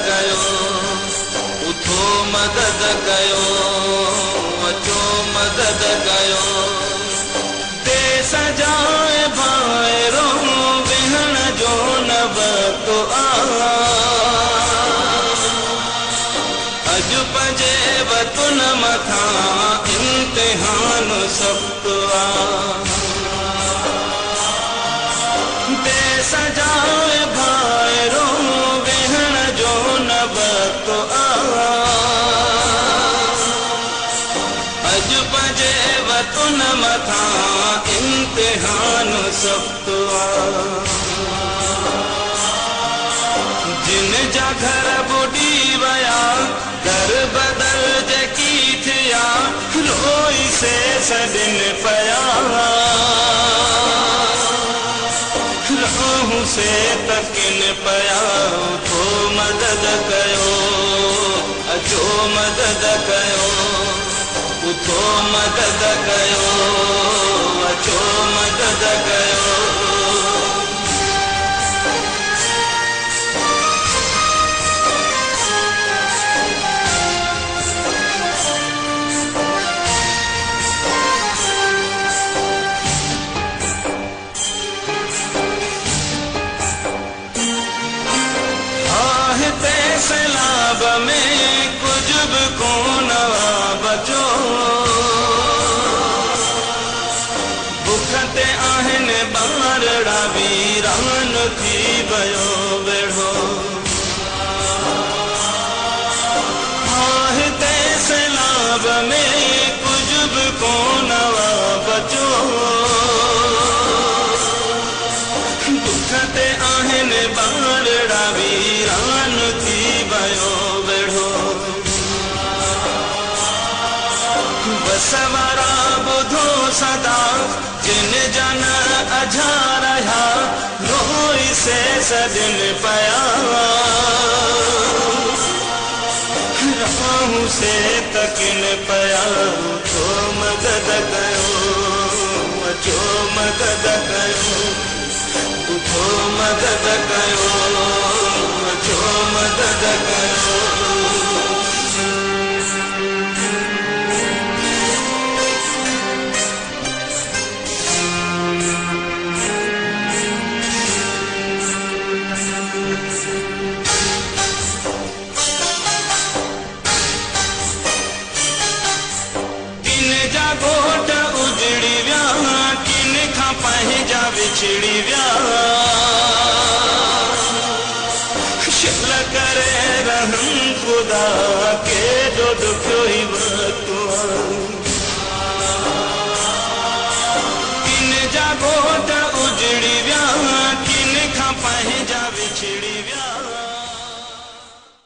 कयो, उथो मदद कयो, अचो मदद कयो। देश जाए भाइरो विहण जो न वक़्तु आ, अॼु पंहिंजे वतन मथां इम्तिहान सख़्त आ। देश जाए भाइरो विहण जो न वक़्तु आ, अॼु पंहिंजे वतन मथां इम्तिहान सख़्त आ। जिन जा घर बुॾी विया, दर बदल जेकी थिया, रोई से सदिन पया, रहूं से तकिन पया। उठो मदद कयो, अचो मदद कयो, उठो मदद कयो, अचो मदद कयो। सैलाब में कुछ भी कोन बचो, बुख ते आहिनि ॿारड़ा वीरान थी वियो वेढ़ो। हिते सैलाब में कुछ भी कोन बचो, बुख ते आहिनि ॿारड़ा वीरान थी वियो वेढ़ो। बसवारा ॿुधो सदा जिन जन अझा रहा, रोई से सदिन पया, रहूं से तकिन पया। उठो मदद कयो, अचो मदद कयो, उठो मदद कयो, अचो मदद कयो। किन जा घोट उजड़ी विया, किन खां पंहिंजा विछड़ी विया, शिल करे रहम खुदा के जो दुखियो ई